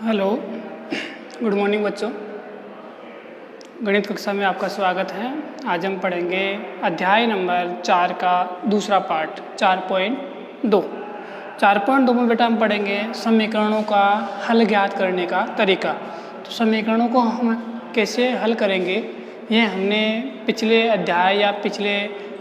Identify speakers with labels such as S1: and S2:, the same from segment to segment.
S1: Hello, good morning बच्चों। गणित कक्षा में आपका स्वागत है। आज हम पढ़ेंगे अध्याय नंबर 4 का दूसरा पार्ट 4.2। 4.2 में बेटा हम पढ़ेंगे समीकरणों का हल ज्ञात करने का तरीका। तो समीकरणों को हम कैसे हल करेंगे ये हमने पिछले अध्याय या पिछले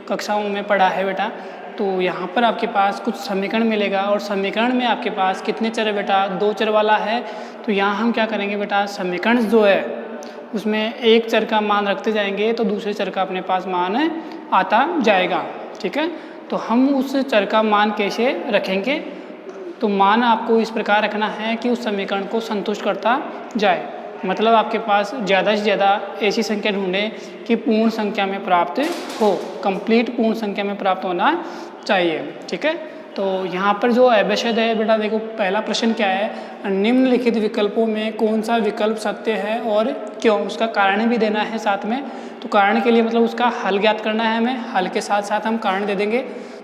S1: कक्षाओं में पढ़ा है बेटा। तो यहाँ पर आपके पास कुछ समीकरण मिलेगा और समीकरण में आपके पास कितने चर है बेटा, 2 चर वाला है। तो यहाँ हम क्या करेंगे बेटा, समीकरण जो है उसमें एक चर का मान रखते जाएंगे तो दूसरे चर का अपने पास मान आता जाएगा। ठीक है, तो हम उस चर का मान कैसे रखेंगे, तो मान आपको इस प्रकार रखना है कि उस समीकरण को संतुष्ट करता जाए। मतलब आपके पास ज़्यादा से ज़्यादा ऐसी संख्या ढूंढें कि पूर्ण संख्या में प्राप्त हो, कंप्लीट पूर्ण संख्या में प्राप्त होना चाहिए। ठीक है, तो यहाँ पर जो आवश्यक है बेटा, देखो पहला प्रश्न क्या है, निम्नलिखित विकल्पों में कौन सा विकल्प सत्य है और क्यों, उसका कारण भी देना है साथ में। तो कारण के लिए मतलब उसका हल ज्ञात करना है हमें, हल के साथ साथ हम कारण दे देंगे।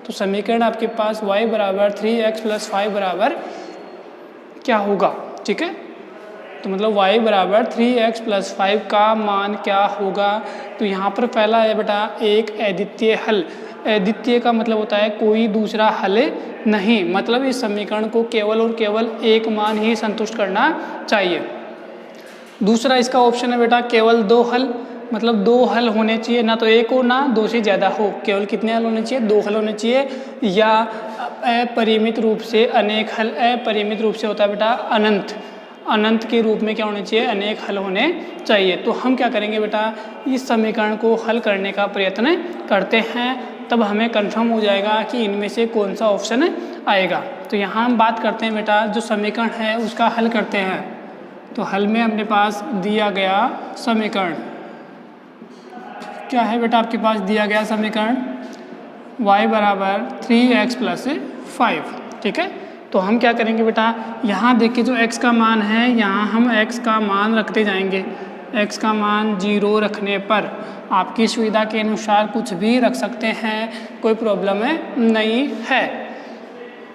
S1: तो समीकरण आपके पास y बराबर 3x + 5 बराबर क्या होगा। ठीक है, तो मतलब y बराबर 3x + 5 का मान क्या होगा। तो यहाँ पर पहला है बेटा एक अद्वितीय हल। अद्वितीय का मतलब होता है कोई दूसरा हल नहीं, मतलब इस समीकरण को केवल और केवल एक मान ही संतुष्ट करना चाहिए। दूसरा इसका ऑप्शन है बेटा केवल 2 हल, मतलब 2 हल होने चाहिए, ना तो एक हो ना 2 से ज़्यादा हो। केवल कितने हल होने चाहिए, 2 हल होने चाहिए। या अपरिमित रूप से अनेक हल, अपरिमित रूप से होता है बेटा अनंत, अनंत के रूप में क्या होने चाहिए, अनेक हल होने चाहिए। तो हम क्या करेंगे बेटा, इस समीकरण को हल करने का प्रयत्न करते हैं, तब हमें कंफर्म हो जाएगा कि इनमें से कौन सा ऑप्शन आएगा। तो यहाँ हम बात करते हैं बेटा, जो समीकरण है उसका हल करते हैं। तो हल में अपने पास दिया गया समीकरण क्या है बेटा, आपके पास दिया गया समीकरण y बराबर 3x + 5। ठीक है, तो हम क्या करेंगे बेटा, यहाँ देखिए जो x का मान है, यहाँ हम x का मान रखते जाएंगे। x का मान 0 रखने पर आपकी सुविधा के अनुसार कुछ भी रख सकते हैं, कोई प्रॉब्लम नहीं है।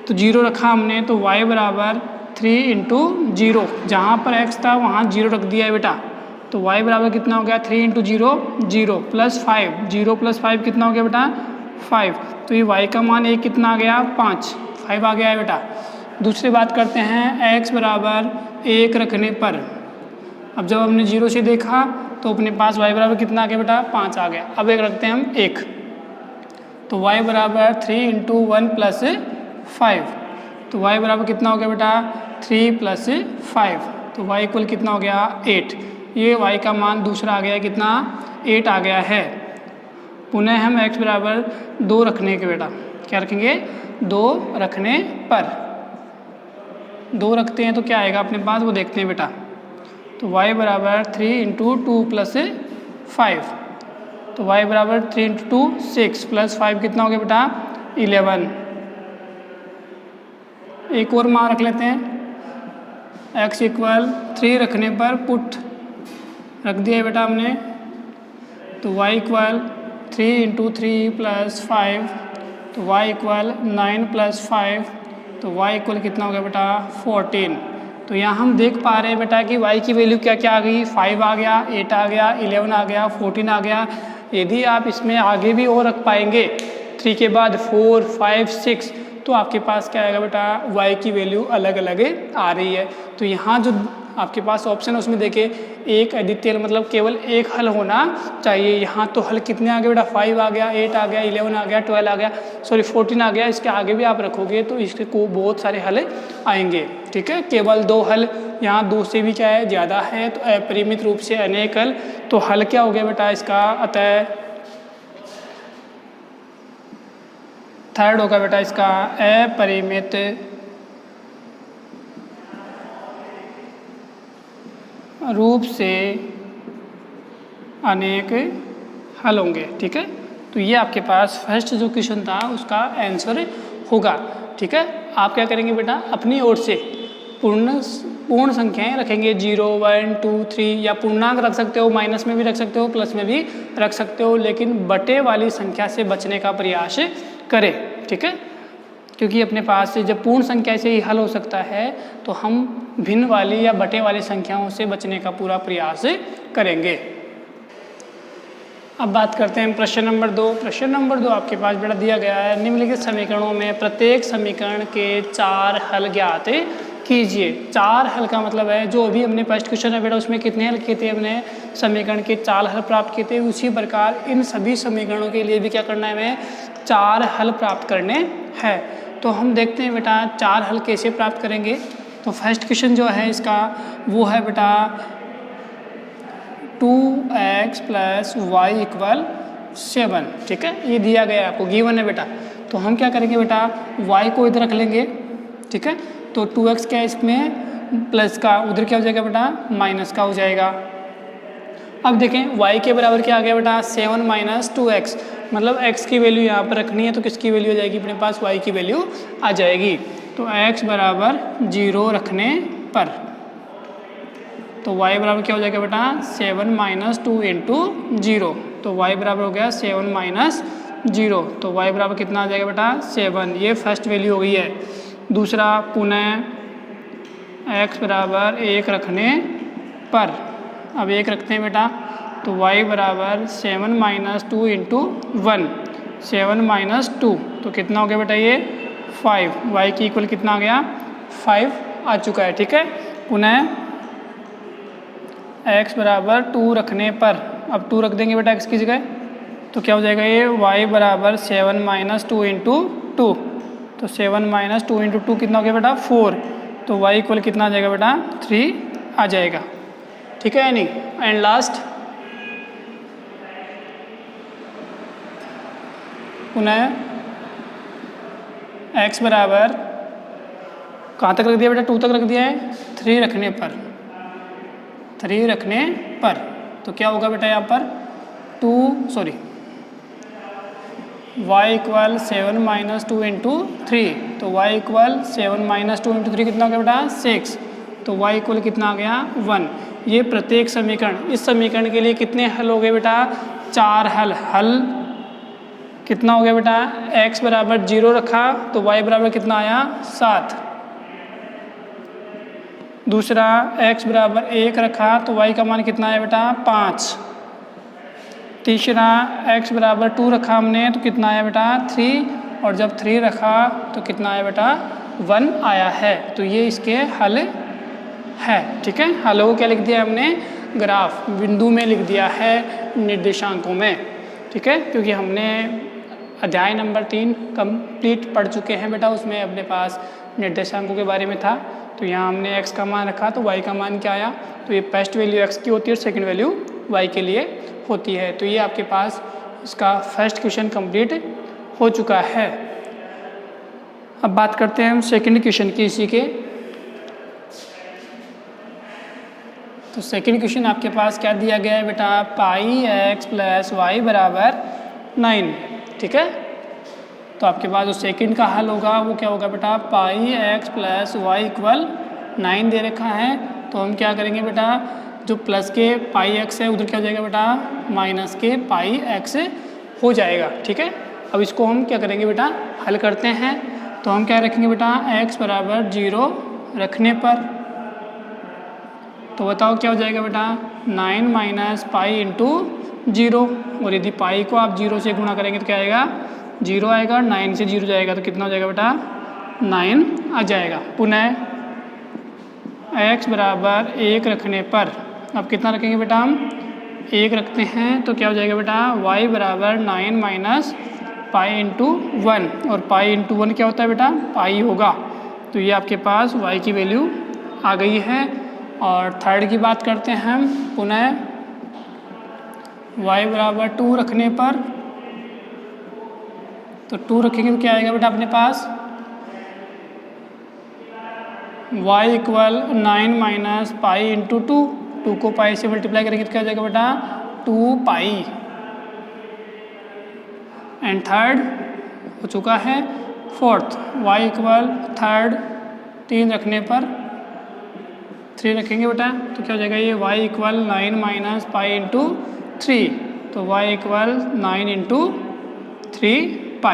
S1: तो 0 रखा हमने, तो y बराबर 3 × 0, जहाँ पर x था वहाँ 0 रख दिया है बेटा। तो y बराबर कितना हो गया, 3 × 0 0 + 5, 0 + 5 कितना हो गया बेटा 5। तो ये y का मान एक कितना आ गया 5 आ गया है बेटा। दूसरी बात करते हैं x बराबर 1 रखने पर, अब जब हमने 0 से देखा तो अपने पास y बराबर कितना आ गया बेटा 5 आ गया। अब एक रखते हैं हम 1, तो y बराबर 3 × 1 + 5, तो y बराबर कितना हो गया बेटा 3 + 5, तो y इक्वल कितना हो गया 8। ये y का मान दूसरा आ गया कितना 8 आ गया है। पुनः हम x बराबर 2 रखने के बेटा क्या रखेंगे, 2 रखने पर 2 रखते हैं तो क्या आएगा अपने पास, वो देखते हैं बेटा। तो y बराबर 3 × 2 + 5, तो y बराबर 3 × 2 6 + 5 कितना हो गया बेटा 11। एक और मान रख लेते हैं, x इक्वल 3 रखने पर पुट रख दिया है बेटा हमने। तो y इक्वल 3 × 3 + 5, तो y इक्वल 9 + 5, तो y इक्वल कितना हो गया बेटा 14। तो यहाँ हम देख पा रहे हैं बेटा कि y की वैल्यू क्या क्या आ गई, 5 आ गया, 8 आ गया, 11 आ गया, 14 आ गया। यदि आप इसमें आगे भी और रख पाएंगे 3 के बाद 4 5 6, तो आपके पास क्या आएगा बेटा, y की वैल्यू अलग अलग आ रही है। तो यहाँ जो आपके पास ऑप्शन है उसमें देखिए एक अद्वितीय मतलब केवल एक हल होना चाहिए। यहाँ तो हल कितने आ गए बेटा, 5 आ गया, 8 आ गया, 11 आ गया, 12 आ गया, सॉरी 14 आ गया। इसके आगे भी आप रखोगे तो इसके को बहुत सारे हल आएंगे। ठीक है, केवल 2 हल, यहाँ 2 से भी क्या है ज़्यादा है, तो अपरिमित रूप से अनेक हल। तो हल क्या हो गया बेटा इसका, अतः थर्ड होगा बेटा इसका अपरिमित रूप से अनेक हल होंगे। ठीक है, तो ये आपके पास फर्स्ट जो क्वेश्चन था उसका आंसर होगा। ठीक है, आप क्या करेंगे बेटा, अपनी ओर से पूर्ण संख्याएं रखेंगे, 0 1 2 3, या पूर्णांक रख सकते हो, माइनस में भी रख सकते हो, प्लस में भी रख सकते हो, लेकिन बटे वाली संख्या से बचने का प्रयास करें। ठीक है, क्योंकि अपने पास से जब पूर्ण संख्या से ही हल हो सकता है तो हम भिन्न वाली या बटे वाली संख्याओं से बचने का पूरा प्रयास करेंगे। अब बात करते हैं प्रश्न नंबर 2। प्रश्न नंबर 2 आपके पास बेटा दिया गया है, निम्नलिखित समीकरणों में प्रत्येक समीकरण के 4 हल ज्ञात कीजिए। 4 हल का मतलब है जो अभी हमने फर्स्ट क्वेश्चन है बेटा उसमें कितने हल किए थे, हमने समीकरण के 4 हल प्राप्त किए थे। उसी प्रकार इन सभी समीकरणों के लिए भी क्या करना है, हमें 4 हल प्राप्त करने हैं। तो हम देखते हैं बेटा 4 हल कैसे प्राप्त करेंगे। तो फर्स्ट क्वेश्चन जो है इसका वो है बेटा 2x + y = 7, ठीक है, ये दिया गया है आपको, गिवन है बेटा। तो हम क्या करेंगे बेटा, y को इधर रख लेंगे, ठीक है। तो 2x क्या है इसमें प्लस का, उधर क्या हो जाएगा बेटा माइनस का हो जाएगा। अब देखें y के बराबर क्या आ गया बेटा 7 - 2x, मतलब x की वैल्यू यहाँ पर रखनी है तो किसकी वैल्यू आ जाएगी अपने पास, y की वैल्यू आ जाएगी। तो x बराबर 0 रखने पर तो y बराबर क्या हो जाएगा बेटा 7 - 2 × 0, तो y बराबर हो गया 7 - 0, तो y बराबर कितना आ जाएगा बेटा 7, ये फर्स्ट वैल्यू हो गई है। दूसरा पुनः x बराबर 1 रखने पर, अब 1 रखते हैं बेटा, तो y बराबर 7 - 2 × 1, 7 - 2, तो कितना हो गया बेटा ये 5, y की इक्वल कितना आ गया 5 आ चुका है, ठीक है। पुनः x बराबर 2 रखने पर, अब 2 रख देंगे बेटा x की जगह, तो क्या हो जाएगा ये y बराबर 7 - 2 × 2, तो 7 - 2 × 2 कितना हो गया बेटा 4, तो y इक्वल कितना आ जाएगा बेटा 3 आ जाएगा, ठीक है या नहीं। एंड लास्ट पुनः x बराबर कहाँ तक रख दिया बेटा 2 तक रख दिया है, 3 रखने पर, 3 रखने पर, तो क्या होगा बेटा यहाँ पर y इक्वल 7 - 2 × 3, तो y इक्वल 7 - 2 × 3 कितना हो गया बेटा 6, तो y इक्वल कितना आ गया 1। ये प्रत्येक समीकरण, इस समीकरण के लिए कितने हल हो गए बेटा 4 हल। हल कितना हो गया बेटा, x बराबर 0 रखा तो y बराबर कितना आया 7, दूसरा x बराबर 1 रखा तो y का मान कितना आया बेटा 5, तीसरा x बराबर 2 रखा हमने तो कितना आया बेटा 3, और जब 3 रखा तो कितना आया बेटा 1 आया है। तो ये इसके हल है, ठीक है। हलों को क्या लिख दिया हमने, ग्राफ बिंदु में लिख दिया है, निर्देशांकों में, ठीक है, क्योंकि हमने अध्याय नंबर 3 कंप्लीट पढ़ चुके हैं बेटा, उसमें अपने पास निर्देशांकों के बारे में था। तो यहाँ हमने x का मान रखा तो y का मान क्या आया, तो ये फर्स्ट वैल्यू x की होती है और सेकंड वैल्यू y के लिए होती है। तो ये आपके पास इसका फर्स्ट क्वेश्चन कंप्लीट हो चुका है। अब बात करते हैं हम सेकंड क्वेश्चन की इसी के। तो सेकंड क्वेश्चन आपके पास क्या दिया गया है बेटा, πx + y बराबर 9, ठीक है। तो आपके पास जो सेकंड का हल होगा वो क्या होगा बेटा, πx + y = 9 दे रखा है, तो हम क्या करेंगे बेटा, जो प्लस के πx है उधर क्या हो जाएगा बेटा माइनस के πx हो जाएगा, ठीक है। अब इसको हम क्या करेंगे बेटा, हल करते हैं। तो हम क्या रखेंगे बेटा, x बराबर 0 रखने पर, तो बताओ क्या हो जाएगा बेटा 9 - π × 0, और यदि पाई को आप 0 से गुणा करेंगे तो क्या आएगा 0 आएगा, 9 से 0 जाएगा तो कितना हो जाएगा बेटा 9 आ जाएगा। पुनः x बराबर 1 रखने पर, अब कितना रखेंगे बेटा हम 1 रखते हैं, तो क्या हो जाएगा बेटा y बराबर 9 - π × 1, और π × 1 क्या होता है बेटा पाई होगा, तो ये आपके पास y की वैल्यू आ गई है। और थर्ड की बात करते हैं हम, पुनः y बराबर 2 रखने पर, तो 2 रखेंगे तो क्या आएगा बेटा अपने पास y इक्वल 9 - π × 2, 2 को पाई से मल्टीप्लाई करेंगे तो क्या हो जाएगा बेटा 2π। एंड थर्ड हो चुका है। फोर्थ y इक्वल थर्ड 3 रखने पर, 3 रखेंगे बेटा तो क्या हो जाएगा ये y इक्वल 9 - π × 3, तो y इक्वल 9 × 3π।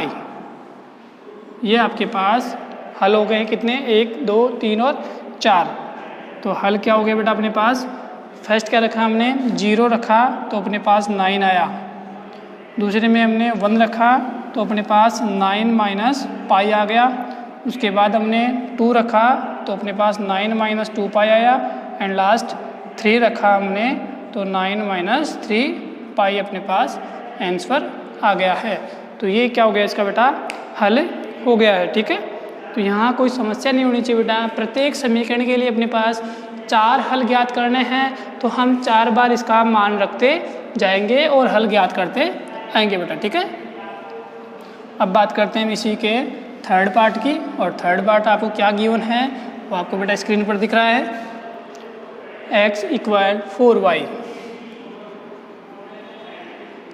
S1: ये आपके पास हल हो गए कितने, 1 2 3 और 4। तो हल क्या हो गया बेटा अपने पास, फर्स्ट क्या रखा हमने, 0 रखा तो अपने पास 9 आया। दूसरे में हमने 1 रखा तो अपने पास 9 माइनस पाई आ गया। उसके बाद हमने 2 रखा तो अपने पास 9 माइनस 2 पाई आया। एंड लास्ट 3 रखा हमने तो 9 माइनस 3 पाई अपने पास आंसर आ गया है। तो ये क्या हो गया इसका बेटा, हल हो गया है। ठीक है, तो यहाँ कोई समस्या नहीं होनी चाहिए बेटा। प्रत्येक समीकरण के लिए अपने पास 4 हल ज्ञात करने हैं, तो हम 4 बार इसका मान रखते जाएंगे और हल ज्ञात करते आएंगे बेटा। ठीक है, अब बात करते हैं इसी के थर्ड पार्ट की। और थर्ड पार्ट आपको क्या गिवन है वो आपको बेटा स्क्रीन पर दिख रहा है, x इक्वल 4y।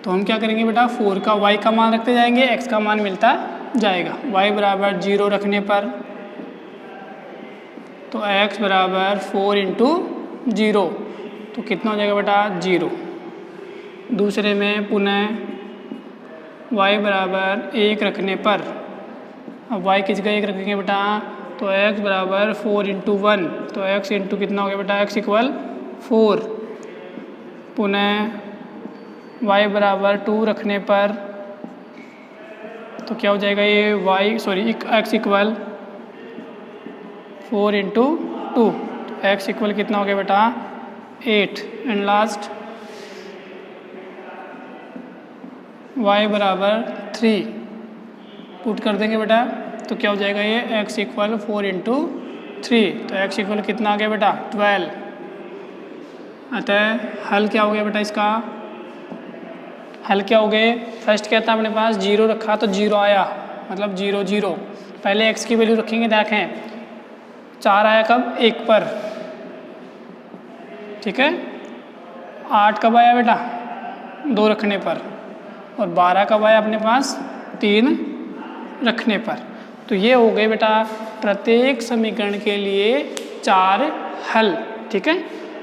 S1: तो हम क्या करेंगे बेटा, 4 का y का मान रखते जाएंगे, x का मान मिलता जाएगा। y बराबर 0 रखने पर तो x बराबर 4 इंटू 0, तो कितना हो जाएगा बेटा 0। दूसरे में पुनः y बराबर 1 रखने पर, अब y किस जगह 1 रखेंगे बेटा, तो x बराबर 4 इंटू 1, तो x इंटू कितना हो गया बेटा, x इक्वल 4। पुनः y बराबर 2 रखने पर तो क्या हो जाएगा ये x इक्वल 4 इंटू 2, तो x इक्वल कितना हो गया बेटा 8। एंड लास्ट y बराबर 3 पुट कर देंगे बेटा, तो क्या हो जाएगा ये x इक्वल 4 इंटू 3, तो x इक्वल कितना आ गया बेटा 12। अतः हल क्या हो गया बेटा इसका, हल क्या हो गए, फर्स्ट क्या था अपने पास 0 रखा तो 0 आया, मतलब 0 0। पहले x की वैल्यू रखेंगे, देखें 4 आया कब, 1 पर। ठीक है, 8 कब आया बेटा 2 रखने पर, और 12 कब आया अपने पास 3 रखने पर। तो ये हो गए बेटा प्रत्येक समीकरण के लिए 4 हल। ठीक है,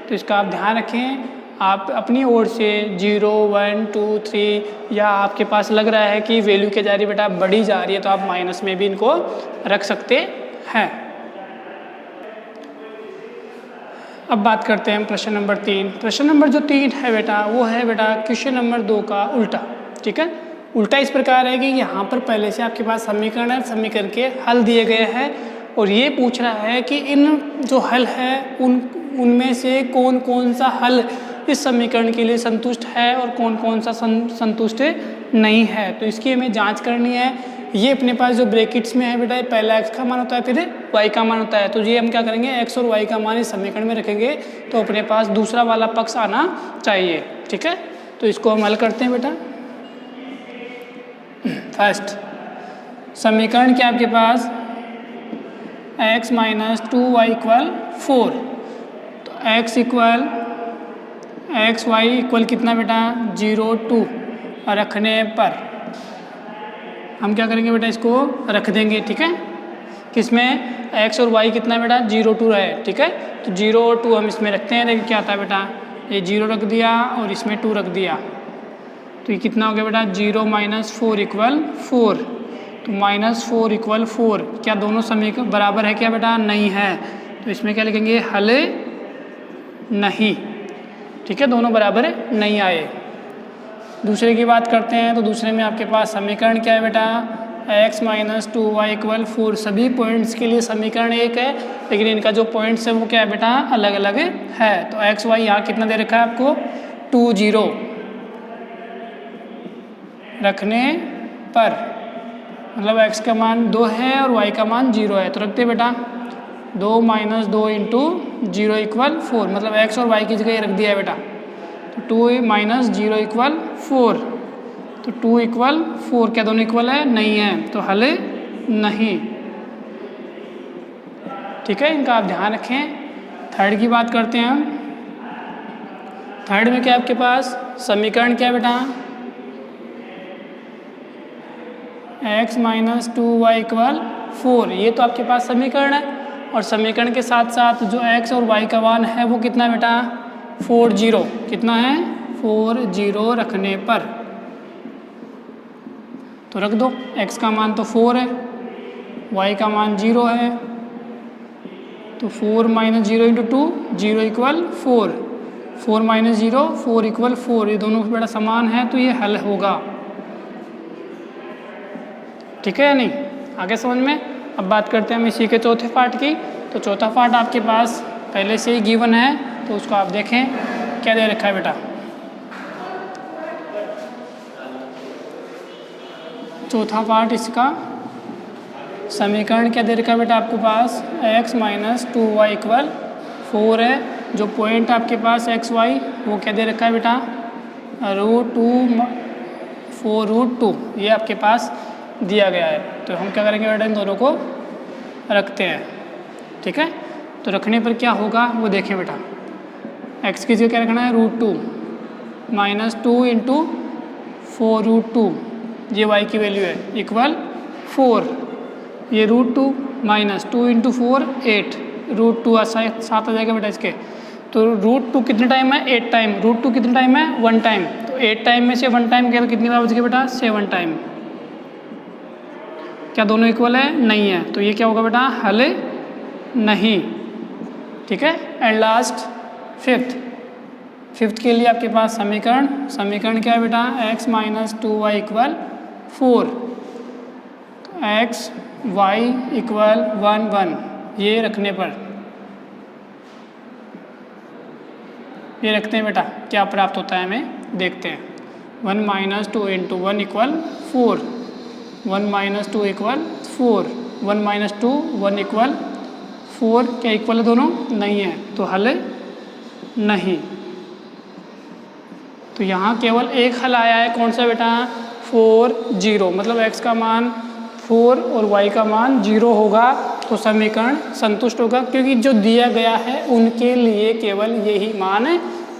S1: तो इसका आप ध्यान रखें। आप अपनी ओर से 0 1 2 3 या आपके पास लग रहा है कि वैल्यू क्या जा रही है बेटा बढ़ी जा रही है, तो आप माइनस में भी इनको रख सकते हैं। अब बात करते हैं प्रश्न नंबर 3। प्रश्न नंबर जो 3 है बेटा वो है बेटा क्वेश्चन नंबर 2 का उल्टा। ठीक है, उल्टा इस प्रकार है कि यहाँ पर पहले से आपके पास समीकरण है, समीकरण के हल दिए गए हैं और ये पूछ रहा है कि इन जो हल है उनमें से कौन कौन सा हल इस समीकरण के लिए संतुष्ट है और कौन कौन सा संतुष्ट नहीं है। तो इसकी हमें जांच करनी है। ये अपने पास जो ब्रैकेट्स में है बेटा पहला x का मान होता है, फिर y का मान होता है। तो ये हम क्या करेंगे, x और y का मान इस समीकरण में रखेंगे तो अपने पास दूसरा वाला पक्ष आना चाहिए। ठीक है, तो इसको हम हल करते हैं बेटा। फर्स्ट समीकरण क्या आपके पास x माइनस 2y इक्वल 4, तो x equal x y equal कितना बेटा 0 2 रखने पर हम क्या करेंगे बेटा इसको रख देंगे। ठीक है, किसमें x और y कितना बेटा 0 2 है। ठीक है, तो 0 और 2 हम इसमें रखते हैं। देखिए क्या आता है बेटा, ये 0 रख दिया और इसमें 2 रख दिया, तो ये कितना हो गया बेटा 0 माइनस 4 इक्वल 4। तो माइनस 4 इक्वल 4, क्या दोनों समीकरण बराबर है क्या बेटा, नहीं है। तो इसमें क्या लिखेंगे, हल नहीं। ठीक है, दोनों बराबर नहीं आए। दूसरे की बात करते हैं, तो दूसरे में आपके पास समीकरण क्या है बेटा x माइनस 2y इक्वल 4। सभी पॉइंट्स के लिए समीकरण एक है, लेकिन इनका जो पॉइंट्स है वो क्या है बेटा अलग अलग है। तो एक्स वाई यहाँ कितना दे रखा है आपको 2 0 रखने पर, मतलब x का मान 2 है और y का मान 0 है, तो रखते बेटा 2 माइनस 2 इंटू 0 इक्वल 4, मतलब x और y की जगह रख दिया है बेटा। तो 2 माइनस 0 इक्वल 4, तो 2 इक्वल 4, क्या दोनों इक्वल है, नहीं है, तो हल नहीं। ठीक है, इनका आप ध्यान रखें। थर्ड की बात करते हैं हम। थर्ड में क्या आपके पास समीकरण क्या है बेटा x माइनस 2y इक्वल 4, ये तो आपके पास समीकरण है। और समीकरण के साथ साथ जो x और y का मान है वो कितना है बेटा 4 0, कितना है 4 0 रखने पर, तो रख दो। x का मान तो 4 है y का मान 0 है, तो 4 minus 0 into 2, 0 equal 4, 4 minus 0, 4 equal 4, ये दोनों बड़ा समान है तो ये हल होगा। ठीक है या नहीं, आगे समझ में। अब बात करते हैं हम इसी के चौथे पार्ट की। तो चौथा पार्ट आपके पास पहले से ही गिवन है, तो उसको आप देखें क्या दे रखा है बेटा। चौथा पार्ट इसका समीकरण क्या दे रखा है बेटा आपके पास, x माइनस 2y इक्वल 4 है। जो पॉइंट आपके पास एक्स वाई वो क्या दे रखा है बेटा, √2 4√2, ये आपके पास दिया गया है। तो हम क्या करेंगे बेटा, इन दोनों को रखते हैं। ठीक है, तो रखने पर क्या होगा वो देखें बेटा। x की जगह क्या रखना है, √2 माइनस 2 इंटू 4√2, ये y की वैल्यू है, इक्वल 4, ये √2 माइनस 2 इंटू 4 8, √2 सात आ जाएगा बेटा इसके। तो √2 कितने टाइम है, 8 टाइम, √2 कितने टाइम है, 1 टाइम। तो 8 टाइम में से 1 टाइम क्या, तो कितनी बार बच गया बेटा, 7 टाइम। क्या दोनों इक्वल है, नहीं है, तो ये क्या होगा बेटा, हल नहीं। ठीक है, एंड लास्ट फिफ्थ के लिए आपके पास समीकरण क्या है बेटा, x minus 2y equal 4, x y equal 1 1, ये रखने पर ये रखते हैं बेटा, क्या प्राप्त होता है हमें देखते हैं। 1 minus 2 into 1 equal 4, 1 minus 2 equal 4, 1 minus 2 1 equal 4, क्या इक्वल है दोनों, नहीं है, तो हल नहीं। तो यहाँ केवल एक हल आया है, कौन सा बेटा, 4 0, मतलब x का मान 4 और y का मान 0 होगा तो समीकरण संतुष्ट होगा, क्योंकि जो दिया गया है उनके लिए केवल यही मान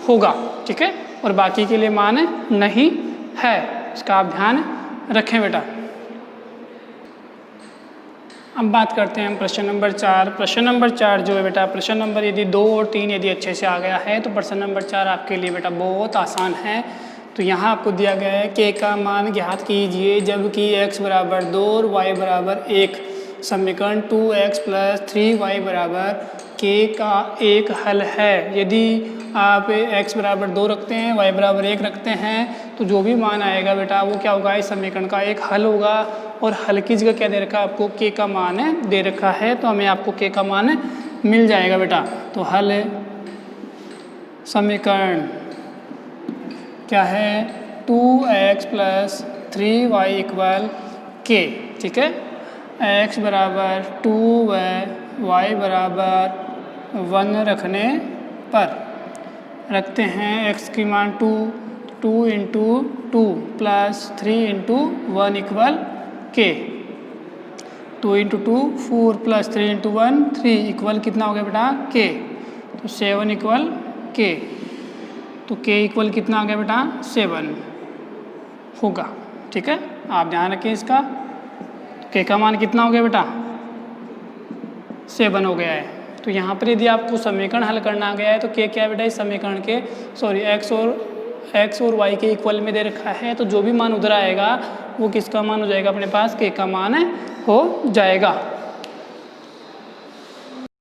S1: होगा। ठीक है, और बाकी के लिए मान नहीं है, इसका आप ध्यान रखें बेटा। अब बात करते हैं हम प्रश्न नंबर 4। प्रश्न नंबर 4 जो है बेटा, प्रश्न नंबर यदि 2 और 3 यदि अच्छे से आ गया है तो प्रश्न नंबर 4 आपके लिए बेटा बहुत आसान है। तो यहाँ आपको दिया गया है k का मान ज्ञात कीजिए जबकि x बराबर 2 और y बराबर 1। समीकरण 2x प्लस 3y बराबर k का एक हल है। यदि आप x बराबर 2 रखते हैं, y बराबर 1 रखते हैं, तो जो भी मान आएगा बेटा वो क्या होगा, इस समीकरण का एक हल होगा। और हल की जगह क्या दे रखा है आपको, k का मान दे रखा है, तो हमें आपको k का मान मिल जाएगा बेटा। तो हल समीकरण क्या है, 2x plus 3y equal k। ठीक है, x बराबर 2 व y बराबर 1 रखने पर रखते हैं x की मान 2 into 2 plus 3 into 1 equal k। 2 into 2 4 plus 3 into 1 3 equal कितना हो गया बेटा, k। तो 7 इक्वल k, तो k इक्वल कितना आ गया बेटा, 7 होगा। ठीक है, आप ध्यान रखें इसका। तो k का मान कितना हो गया बेटा, 7 हो गया है। तो यहाँ पर यदि आपको समीकरण हल करना गया है तो k क्या है बेटा, इस समीकरण के x और y के इक्वल में दे रखा है, तो जो भी मान उधर आएगा वो किसका मान हो जाएगा, अपने पास k का मान हो जाएगा।